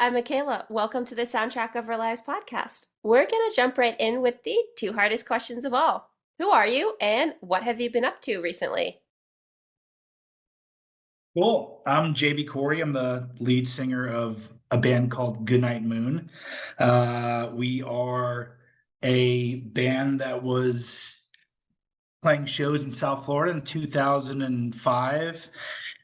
I'm Mackayla. Welcome to the Soundtrack of Our Lives podcast. We're going to jump right in with the two hardest questions of all. Who are you and what have you been up to recently? Cool. I'm JB Corey. I'm the lead singer of a band called Goodnight Moon. We are a band that was playing shows in South Florida in 2005.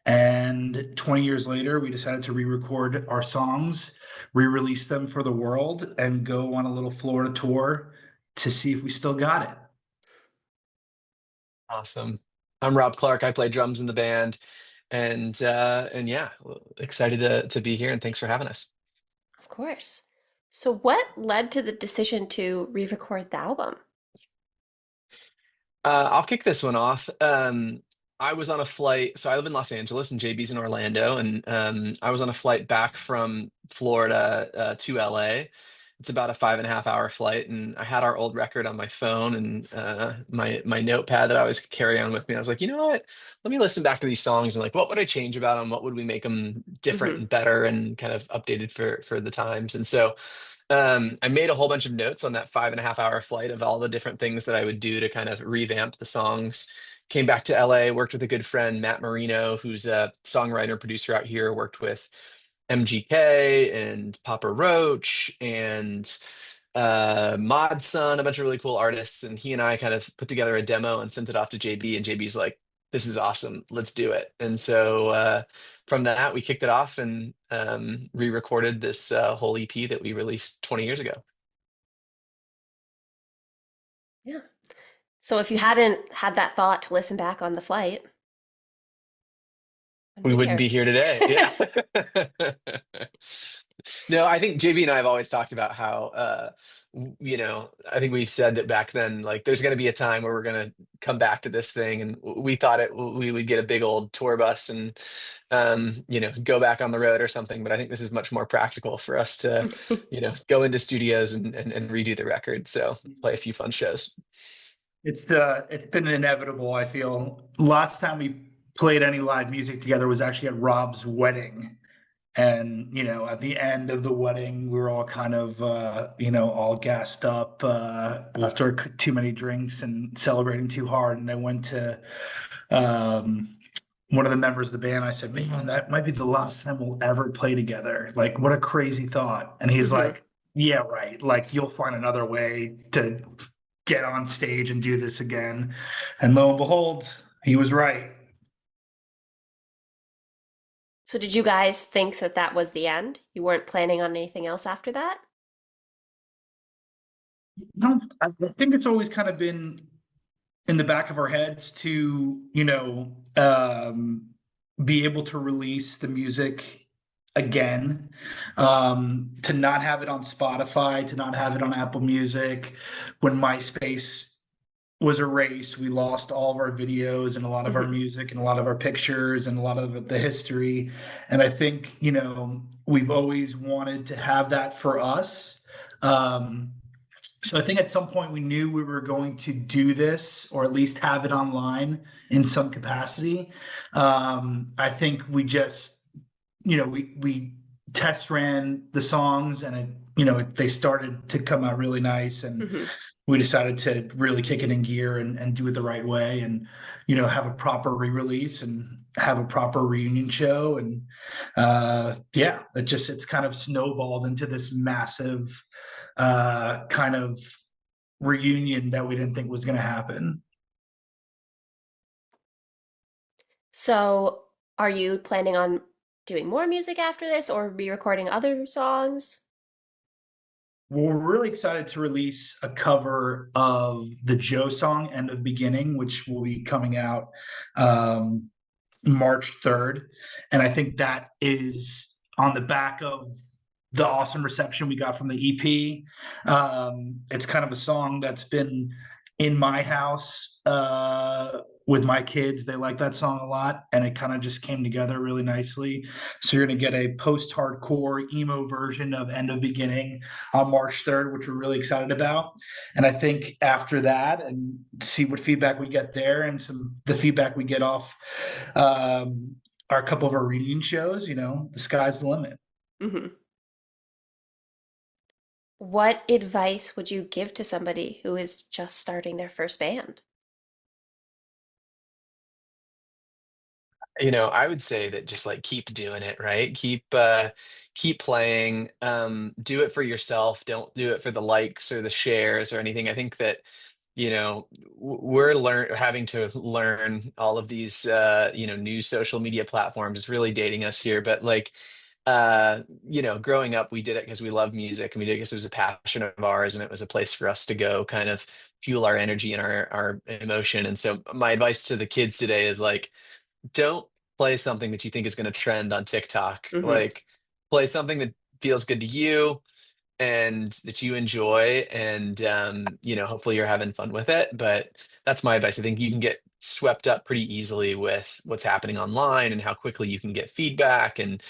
And 20 years later, we decided to re-record our songs, re-release them for the world, and go on a little Florida tour to see if we still got it. Awesome. I'm Rob Clark. I play drums in the band, and yeah, excited to be here. And thanks for having us. Of course. So, what led to the decision to re record the album? I'll kick this one off. I was on a flight, so I live in Los Angeles, and JB's in Orlando, and I was on a flight back from Florida to LA. It's about a 5.5 hour flight, and I had our old record on my phone and my notepad that I always carry on with me. I was like, you know what? Let me listen back to these songs and like, what would I change about them? What would we make them different Hmm. and better and kind of updated for the times? And so I made a whole bunch of notes on that 5.5 hour flight of all the different things that I would do to kind of revamp the songs. Came back to LA, worked with a good friend, Matt Marino, who's a songwriter producer out here, worked with MGK and Papa Roach and Mod Sun, a bunch of really cool artists. And he and I kind of put together a demo and sent it off to JB. And JB's like, this is awesome. Let's do it. And so from that, we kicked it off and re-recorded this whole EP that we released 20 years ago. Yeah. So, if you hadn't had that thought to listen back on the flight, wouldn't We be wouldn't here. be here today. Yeah. No, I think JB and I have always talked about how, I think we've said that back then, like, there's going to be a time where we're going to come back to this thing, and we thought we would get a big old tour bus and, go back on the road or something. But I think this is much more practical for us to, go into studios and redo the record. So play a few fun shows. It's been inevitable, I feel. Last time we played any live music together was actually at Rob's wedding. And, at the end of the wedding, we were all kind of, all gassed up after too many drinks and celebrating too hard. And I went to um, one of the members of the band. I said, man, that might be the last time we'll ever play together. Like, what a crazy thought. And he's Hmm. like, yeah, right. Like, you'll find another way to get on stage and do this again. And lo and behold, he was right. So, did you guys think that that was the end? You weren't planning on anything else after that? No, I think it's always kind of been in the back of our heads to, be able to release the music again, to not have it on Spotify, to not have it on Apple Music. When MySpace was erased, we lost all of our videos and a lot of our Hmm. music and a lot of our pictures and a lot of the history. And I think, we've always wanted to have that for us. Um, so I think at some point we knew we were going to do this or at least have it online in some capacity. I think we just, we test ran the songs and they started to come out really nice, and Hmm. we decided to really kick it in gear and do it the right way, and have a proper re-release and have a proper reunion show. And yeah, it's kind of snowballed into this massive kind of reunion that we didn't think was going to happen. So, are you planning on doing more music after this or re-recording other songs? Well, we're really excited to release a cover of the Joe song "End of Beginning," which will be coming out um, March 3rd. And I think that is on the back of the awesome reception we got from the EP. It's kind of a song that's been in my house with my kids. They like that song a lot, and it kind of just came together really nicely. So you're going to get a post-hardcore emo version of End of Beginning on March 3rd, which we're really excited about. And I think after that, and see what feedback we get there, and the feedback we get off our couple of our reunion shows, the sky's the limit. Hmm. What advice would you give to somebody who is just starting their first band? I would say that just like keep doing it, right? Keep playing. Do it for yourself. Don't do it for the likes or the shares or anything. I think that, we're having to learn all of these new social media platforms. It's really dating us here, but like growing up, we did it because we love music and we did it because it was a passion of ours and it was a place for us to go kind of fuel our energy and our emotion. And so my advice to the kids today is like, don't play something that you think is going to trend on TikTok. Mm-hmm. Like, play something that feels good to you and that you enjoy, and hopefully you're having fun with it. But that's my advice. I think you can get swept up pretty easily with what's happening online and how quickly you can get feedback, and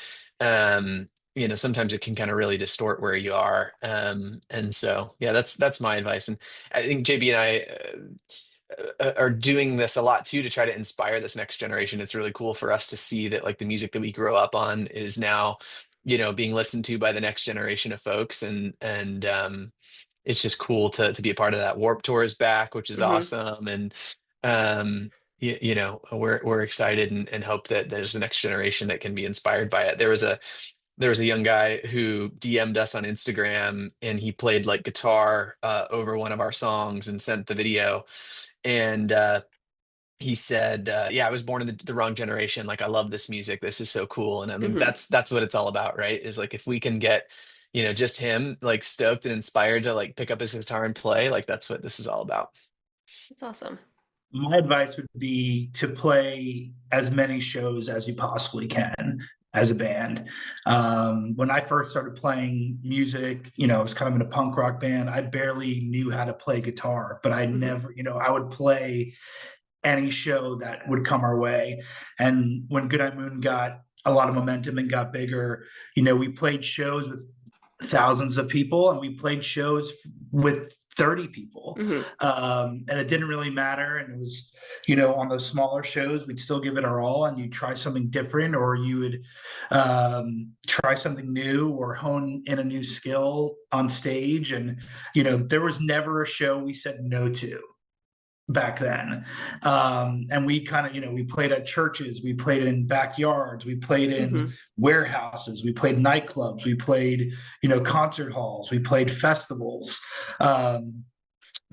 sometimes it can kind of really distort where you are. And so, yeah, that's my advice. And I think JB and I are doing this a lot too to try to inspire this next generation. It's really cool for us to see that like the music that we grow up on is now, being listened to by the next generation of folks, and it's just cool to be a part of that. Warp Tour is back, which is Mm-hmm. awesome, and we're excited and hope that there's the next generation that can be inspired by it. There was a young guy who DM'd us on Instagram and he played like guitar over one of our songs and sent the video. And he said, "Yeah, I was born in the wrong generation. Like, I love this music. This is so cool." And I mean, Mm-hmm. that's what it's all about, right? Is like if we can get, just him like stoked and inspired to like pick up his guitar and play, like that's what this is all about. That's awesome. My advice would be to play as many shows as you possibly can as a band. When I first started playing music, I was kind of in a punk rock band. I barely knew how to play guitar, but I Mm-hmm. never, I would play any show that would come our way. And when Goodnight Moon got a lot of momentum and got bigger, we played shows with thousands of people and we played shows with 30 people. Mm-hmm. And it didn't really matter. And it was, on those smaller shows, we'd still give it our all and you'd try something different or you would try something new or hone in a new skill on stage. And, there was never a show we said no to back then. And we kind of, we played at churches, we played in backyards, we played in Mm-hmm. warehouses, we played nightclubs, we played, concert halls, we played festivals.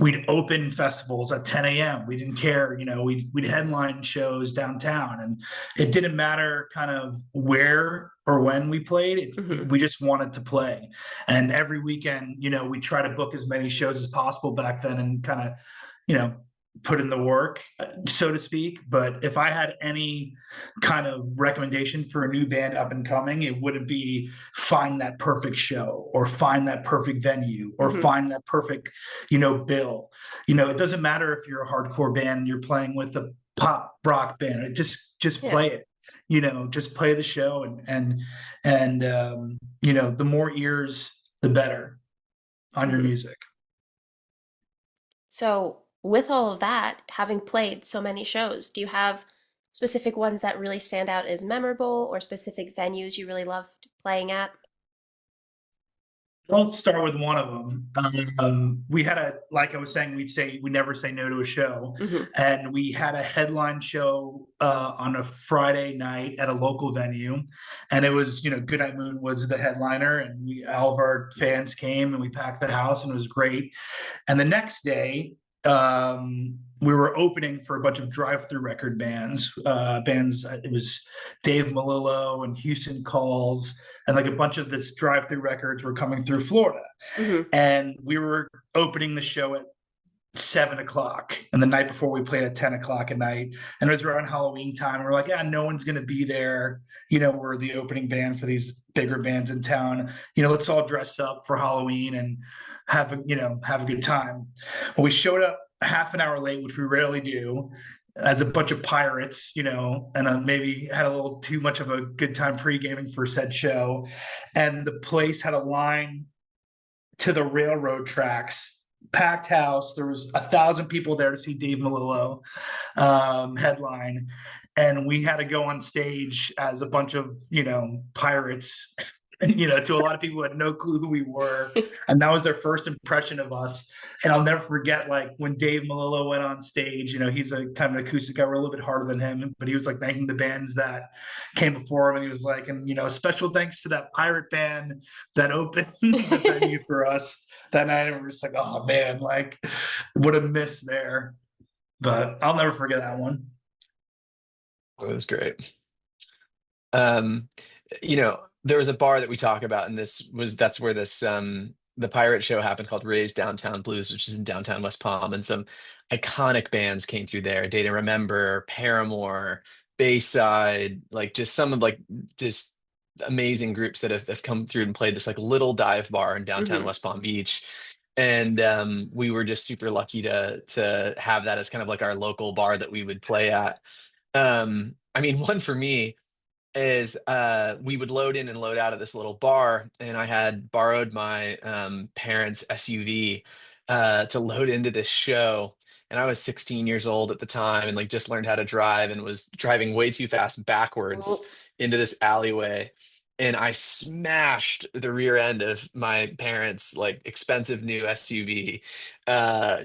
We'd open festivals at 10 a.m. We didn't care, we'd headline shows downtown, and it didn't matter kind of where or when we played. Mm-hmm. We just wanted to play, and every weekend, we try to book as many shows as possible back then, and kind of, you know, put in the work, so to speak. But if I had any kind of recommendation for a new band up and coming, it wouldn't be find that perfect show or find that perfect venue or Mm-hmm. find that perfect, bill. It doesn't matter if you're a hardcore band and you're playing with a pop rock band. Just Yeah. play it. Just play the show, and the more ears, the better on your Mm-hmm. music. So, with all of that, having played so many shows, do you have specific ones that really stand out as memorable or specific venues you really loved playing at? I'll start with one of them. We had like I was saying, we never say no to a show, Mm-hmm. and we had a headline show on a Friday night at a local venue, and it was, Goodnight Moon was the headliner, and all of our fans came, and we packed the house, and it was great. And the next day, we were opening for a bunch of drive-through record bands. It was Dave Malillo and Houston Calls, and like a bunch of this drive-through records were coming through Florida. Mm-hmm. And we were opening the show at 7 o'clock, and the night before we played at 10 o'clock at night, and it was around Halloween time. We're like, yeah, no one's gonna be there. We're the opening band for these bigger bands in town. Let's all dress up for Halloween and have a good time. Well, we showed up half an hour late, which we rarely do, as a bunch of pirates, and maybe had a little too much of a good time pre-gaming for said show. And the place had a line to the railroad tracks, packed house. There was 1,000 people there to see Dave Malillo headline, and we had to go on stage as a bunch of pirates to a lot of people who had no clue who we were. And that was their first impression of us. And I'll never forget, like, when Dave Malillo went on stage, he's a kind of an acoustic guy. We're a little bit harder than him, but he was like thanking the bands that came before him. And he was like, and, special thanks to that pirate band that opened the venue for us that night. And we're just like, oh man, like, what a miss there. But I'll never forget that one. It was great. Um, there was a bar that we talk about, and that's where this the pirate show happened, called Ray's Downtown Blues, which is in downtown West Palm, and some iconic bands came through there. Day to Remember, Paramore, Bayside, like just some of like just amazing groups that have come through and played this like little dive bar in downtown Hmm. West Palm Beach. And we were just super lucky to have that as kind of like our local bar that we would play at. I mean, one for me is we would load in and load out of this little bar, and I had borrowed my parents' SUV to load into this show. And I was 16 years old at the time, and like just learned how to drive, and was driving way too fast backwards Oh. into this alleyway. And I smashed the rear end of my parents' like expensive new SUV,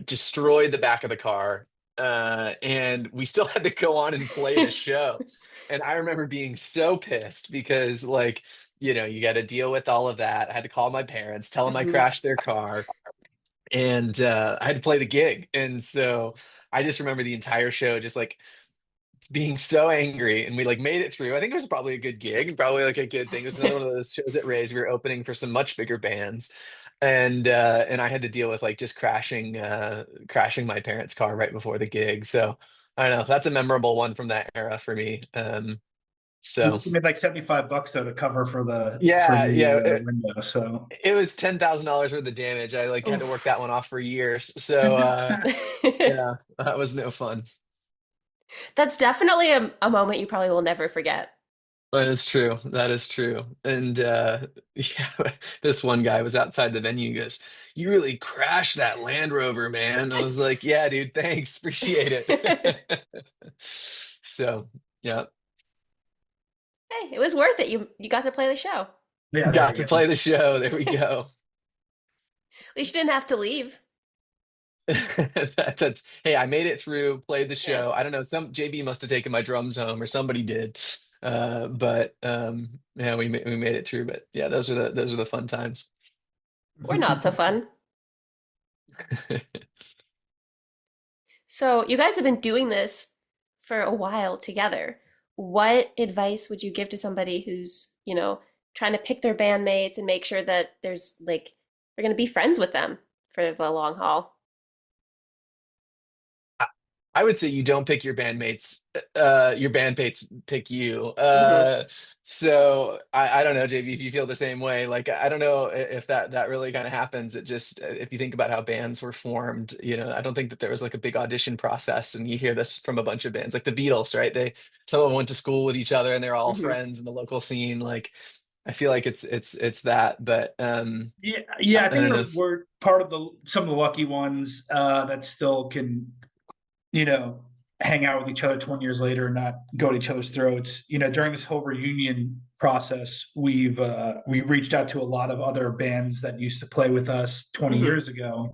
destroyed the back of the car, and we still had to go on and play the show. And I remember being so pissed because, like, you got to deal with all of that. I had to call my parents, tell them I Hmm. crashed their car, and I had to play the gig. And so I just remember the entire show just like being so angry. And we like made it through. I think it was probably a good gig and probably like a good thing. It was another one of those shows at Ray's. We were opening for some much bigger bands. And I had to deal with like just crashing my parents' car right before the gig. So I don't know. That's a memorable one from that era for me. So We made like $75 though to cover for yeah, yeah, the window. So it was $10,000 worth of damage. I like had to work that one off for years. So yeah, that was no fun. That's definitely a moment you probably will never forget. That is true. That is true. And yeah, this one guy was outside the venue. He goes, "You really crashed that Land Rover, man." I was like, "Yeah, dude, thanks, appreciate Hey, it." So yeah, it was worth it. You got to play the show. yeah, there got you to go. play the show. There we go. At least you didn't have to leave. That's hey, I made it through, played the Yeah. show. I don't know, some JB must have taken my drums home or somebody did. But yeah, we made it through. But yeah, those are the fun times. Or not so fun. So you guys have been doing this for a while together. What advice would you give to somebody who's, trying to pick their bandmates and make sure that there's like they're going to be friends with them for the long haul? I would say you don't pick your bandmates pick you. Hmm. So I don't know, JB, if you feel the same way. Like I don't know if that really kind of happens. It just if you think about how bands were formed, I don't think that there was like a big audition process. And you hear this from a bunch of bands, like the Beatles, right? Some of them went to school with each other and they're all Hmm. friends in the local scene. Like I feel like it's that, but Yeah, I, yeah. I I think don't know. we're part of some of the lucky ones that still can, you know, hang out with each other 20 years later and not go at each other's throats. During this whole reunion process, we reached out to a lot of other bands that used to play with us 20 Hmm. years ago,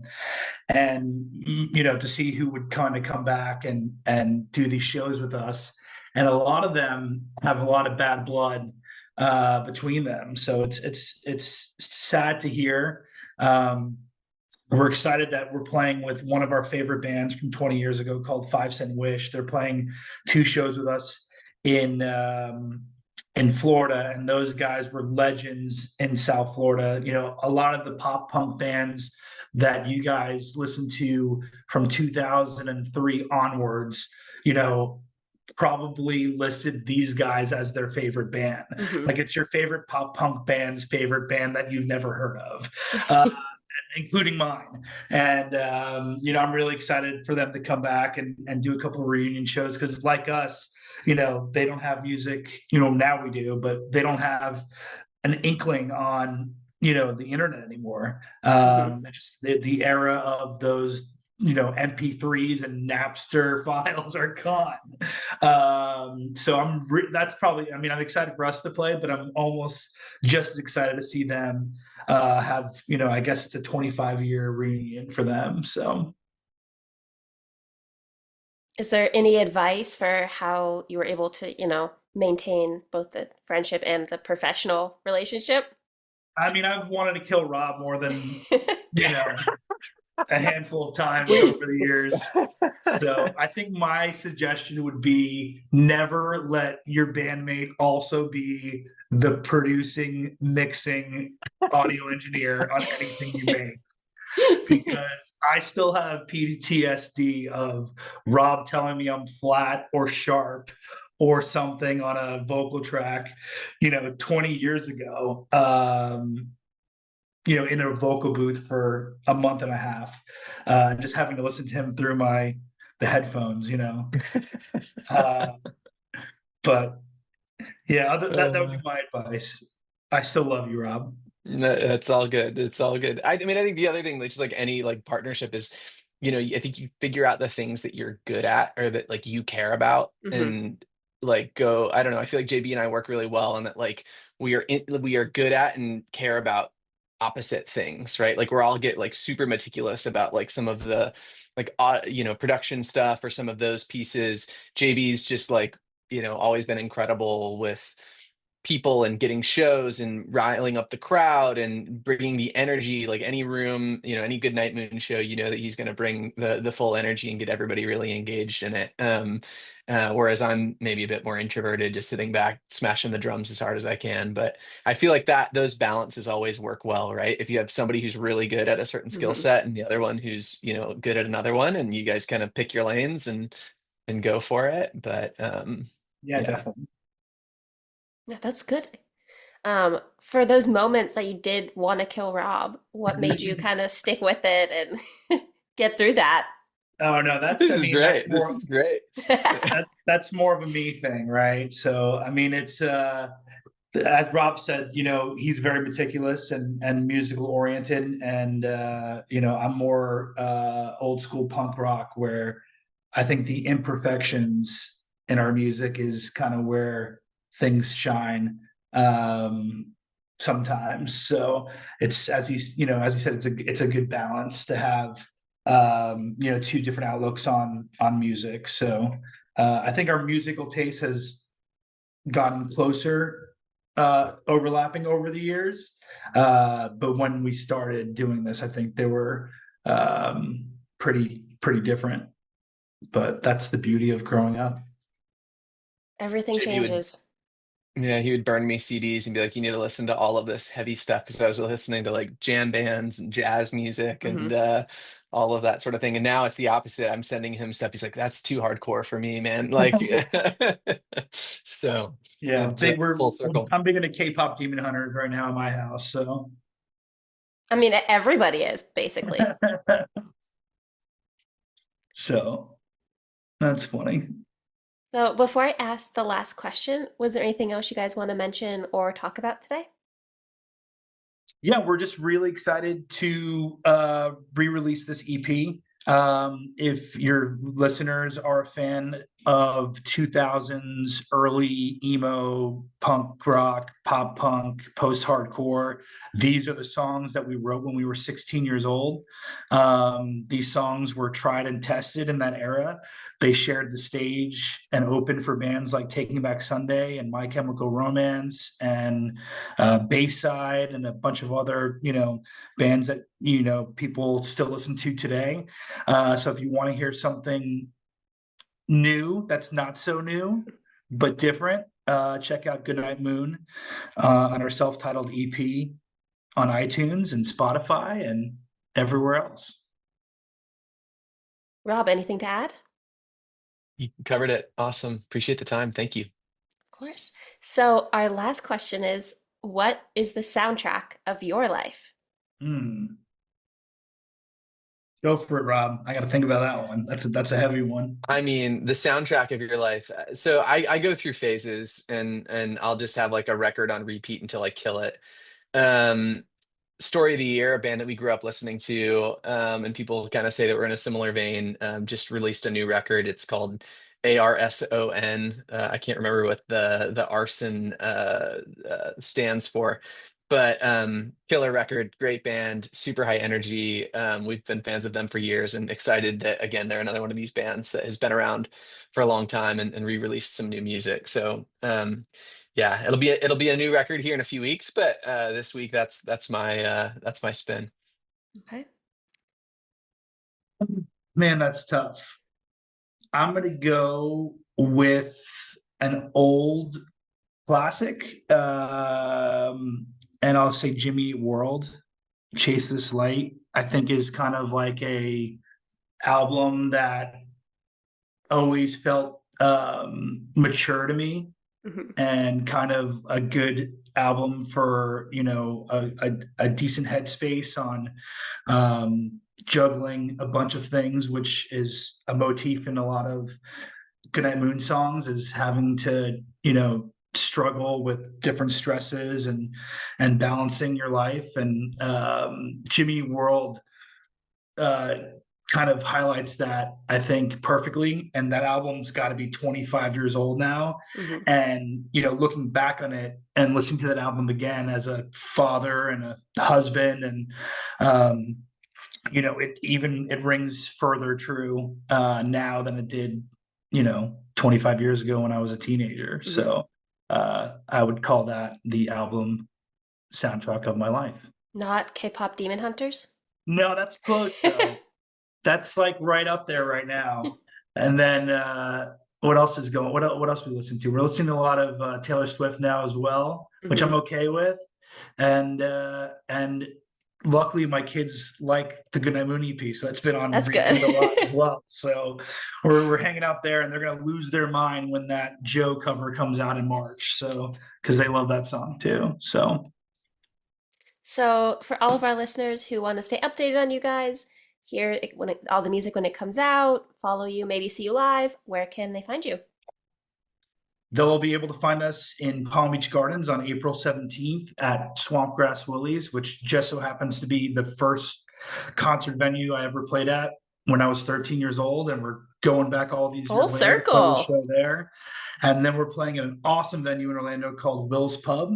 and to see who would kind of come back and do these shows with us. And a lot of them have a lot of bad blood between them, so it's sad to hear. Um, we're excited that we're playing with one of our favorite bands from 20 years ago called 5 Cent Wish. They're playing 2 shows with us in in Florida, and those guys were legends in South Florida. A lot of the pop punk bands that you guys listen to from 2003 onwards, you know, probably listed these guys as their favorite band. Hmm. Like it's your favorite pop punk band's favorite band that you've never heard of. Uh, including mine. And I'm really excited for them to come back and do a couple of reunion shows because, like us, they don't have music. Now we do, but they don't have an inkling on the internet anymore. Hmm. Just the era of those MP3s and Napster files are gone. So that's probably, I mean, I'm excited for us to play, but I'm almost just as excited to see them have, I guess it's a 25-year reunion for them. So Is there any advice for how you were able to, maintain both the friendship and the professional relationship? I mean, I've wanted to kill Rob more than, you know, a handful of times over the years. So I think my suggestion would be never let your bandmate also be the producing, mixing audio engineer on anything you make. Because I still have PTSD of Rob telling me I'm flat or sharp or something on a vocal track, 20 years ago. In a vocal booth for a month and a half, just having to listen to him through the headphones. Uh, but yeah, that would be Uh, my advice. I still love you, Rob. No, it's all good. It's all good. I mean, I think the other thing, which is like any like partnership, is, I think you figure out the things that you're good at or that like you care about, Hmm. and like go. I don't know. I feel like JB and I work really well, and that like we are good at and care about opposite things, right? Like we're all get like super meticulous about like some of the like production stuff or some of those pieces. JB's just like always been incredible with people and getting shows and riling up the crowd and bringing the energy, like any room, any good night moon show, that he's going to bring the full energy and get everybody really engaged in it. Whereas I'm maybe a bit more introverted, just sitting back smashing the drums as hard as I can. But I feel like that those balances always work well, right? If you have somebody who's really good at a certain skill Hmm. set and the other one who's good at another one, and you guys kind of pick your lanes and go for it. But Yeah, yeah. definitely. Yeah, that's good. For those moments that you did want to kill Rob, what made you kind of stick with it and get through that? Oh no, This I is mean, that's great. This more is great. that's more of a me thing, right? So I mean, it's as Rob said, he's very meticulous and musical oriented, and I'm more old school punk rock, where I think the imperfections in our music is kind of where things shine sometimes. So it's as he said, it's a good balance to have two different outlooks on music. So I think our musical taste has gotten closer, overlapping over the years. But when we started doing this, I think they were pretty different. But that's the beauty of growing up. Everything JB would, changes. yeah, he would burn me CDs and be like, "You need to listen to all of this heavy stuff," because I was listening to like jam bands and jazz music and Hmm. all of that sort of thing. And now it's the opposite. I'm sending him stuff. He's like, "That's too hardcore for me, man." Like, so Yeah, it's big. full circle. I'm big into K-pop Demon Hunters right now in my house. So, I mean, everybody is basically. so that's funny. So before I ask the last question, was there anything else you guys want to mention or talk about today? Yeah, we're just really excited to re-release this EP. If your listeners are a fan of 2000s early emo, punk rock, pop punk, post-hardcore, these are the songs that we wrote when we were 16 years old. These songs were tried and tested in that era. They shared the stage and opened for bands like Taking Back Sunday and My Chemical Romance and Bayside and a bunch of other bands that people still listen to today. So if you want to hear something new that's not so new but different, check out Goodnight Moon on our self-titled EP on iTunes and Spotify and everywhere else. Rob, anything to add? You covered it. Awesome. Appreciate the time. Thank you. Of course. So our last question is, what is the soundtrack of your life? Hmm. Go for it, Rob. I got to think about that one. That's a heavy one. I mean, the soundtrack of your life. So I go through phases and I'll just have like a record on repeat until I kill it. Um, Story of the Year, a band that we grew up listening to, and people kind of say that we're in a similar vein, just released a new record. It's called Arson. I can't remember what the arson stands for, but killer record, great band, super high energy. We've been fans of them for years, and excited that again they're another one of these bands that has been around for a long time and re-released some new music. So yeah, it'll be a new record here in a few weeks, but this week that's my spin. Okay. Man, that's tough. I'm gonna go with an old classic, and I'll say Jimmy Eat World. Chase This Light, I think is kind of like a album that always felt mature to me, Hmm. and kind of a good album for, a decent headspace on juggling a bunch of things, which is a motif in a lot of Goodnight Moon songs, is having to, struggle with different stresses and balancing your life. And Jimmy World uh, kind of highlights that, I think, perfectly. And that album's got to be 25 years old now. Hmm. And, looking back on it and listening to that album again as a father and a husband, and, it rings further true now than it did, 25 years ago when I was a teenager. Hmm. So I would call that the album soundtrack of my life. Not K-pop Demon Hunters. No, that's close though. That's like right up there right now. And then what else is going? What else we listen to? We're listening to a lot of Taylor Swift now as well, which I'm Hmm. okay with. And luckily my kids like the Goodnight Moon EP, so that's been on That's good. repeat a lot as well. So we're hanging out there, and they're gonna lose their mind when that Joe cover comes out in March. So because they love that song too. So So, for all of our listeners who want to stay updated on you guys, all the music when it comes out, follow you, maybe see you live, where can they find you? they'll be able to find us in Palm Beach Gardens on April 17th at Swampgrass Willie's, which just so happens to be the first concert venue I ever played at when I was 13 years old. And we're going back all these Full years later to play the circle. show there. And then we're playing at an awesome venue in Orlando called Will's Pub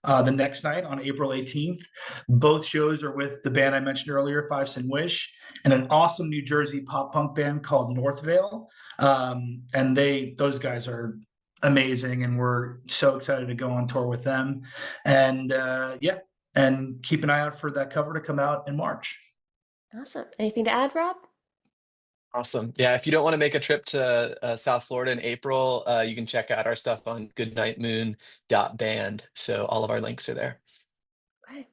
the next night on April 18th. Both shows are with the band I mentioned earlier, Five Sin Wish, and an awesome New Jersey pop punk band called Northvale. And those guys are amazing, and we're so excited to go on tour with them. And yeah, and keep an eye out for that cover to come out in March. Awesome. Anything to add, Rob? Awesome. Yeah, if you don't want to make a trip to South Florida in April, you can check out our stuff on goodnightmoon.band. So all of our links are there. Okay.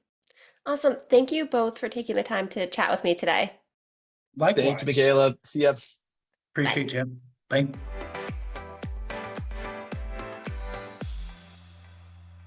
Awesome. Thank you both for taking the time to chat with me today. Thank you, Likewise. Michaela. See ya. Bye. Appreciate you. Bye.